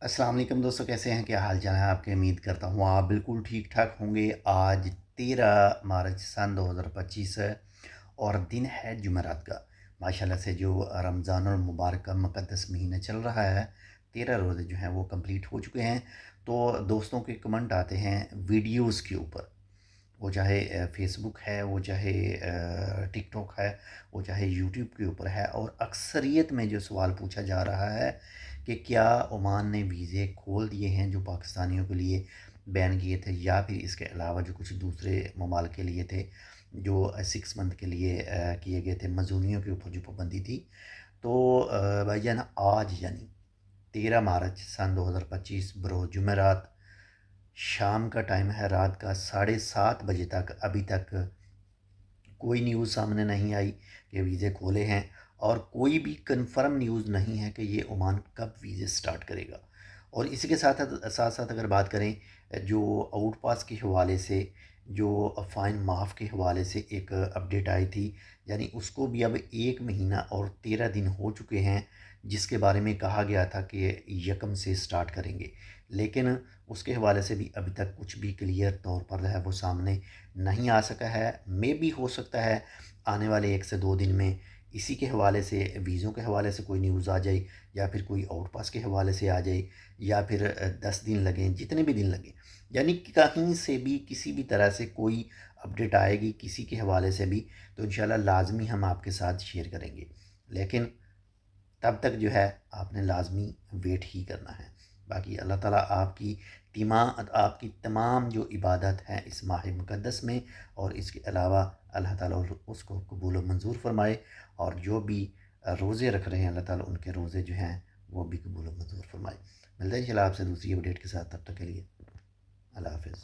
अस्सलाम वालेकुम दोस्तों, कैसे हैं? क्या हाल चाल है आपके? उम्मीद करता हूँ आप बिल्कुल ठीक ठाक होंगे। आज 13 मार्च सन 2025 है और दिन है जुमेरात का। माशाल्लाह से जो रमज़ानुल मुबारक का मुक़द्दस महीना चल रहा है, 13 रोज़े जो हैं वो कंप्लीट हो चुके हैं। तो दोस्तों के कमेंट आते हैं वीडियोज़ के ऊपर, वो चाहे फ़ेसबुक है, वो चाहे टिकटॉक है, वो चाहे यूट्यूब के ऊपर है, और अक्सरियत में जो सवाल पूछा जा रहा है कि क्या ओमान ने वीज़े खोल दिए हैं जो पाकिस्तानियों के लिए बैन किए थे, या फिर इसके अलावा जो कुछ दूसरे ममालिक के लिए थे जो 6 मंथ के लिए किए गए थे, मज़दूरियों के ऊपर जो पाबंदी थी। तो भाईजान, आज यानी 13 मार्च सन 2025 बरोज़ जुमेरात, शाम का टाइम है, रात का 7:30 बजे तक अभी तक कोई न्यूज़ सामने नहीं आई कि वीज़े खोले हैं, और कोई भी कंफर्म न्यूज़ नहीं है कि ये ओमान कब वीज़े स्टार्ट करेगा। और इसी के साथ साथ साथ अगर बात करें जो आउट पास के हवाले से, जो फ़ाइन माफ़ के हवाले से एक अपडेट आई थी, यानी उसको भी अब 1 महीना और 13 दिन हो चुके हैं, जिसके बारे में कहा गया था कि यकम से स्टार्ट करेंगे। लेकिन उसके हवाले से भी अभी तक कुछ भी क्लियर तौर पर है वो सामने नहीं आ सका है। मे भी हो सकता है आने वाले 1 से 2 दिन में इसी के हवाले से, वीज़ों के हवाले से कोई न्यूज़ आ जाए, या फिर कोई आउट पास के हवाले से आ जाए, या फिर 10 दिन लगें, जितने भी दिन लगें, यानी कि कहीं से भी किसी भी तरह से कोई अपडेट आएगी किसी के हवाले से भी, तो इंशाल्लाह लाजमी हम आपके साथ शेयर करेंगे। लेकिन तब तक जो है आपने लाजमी वेट ही करना है। बाकी अल्लाह ताला आपकी तमाम जो इबादत हैं इस माह मुक़द्दस में, और इसके अलावा अल्लाह ताला उसको कबूल व मंज़ूर फ़रमाए, और जो भी रोज़े रख रहे हैं अल्लाह ताला उनके रोज़े जो हैं वो भी कबूल व मंज़ूर फ़रमाए। मिलते हैं इंशाल्लाह आपसे दूसरी अपडेट के साथ, तब तक के लिए अल्लाह हाफ़िज़।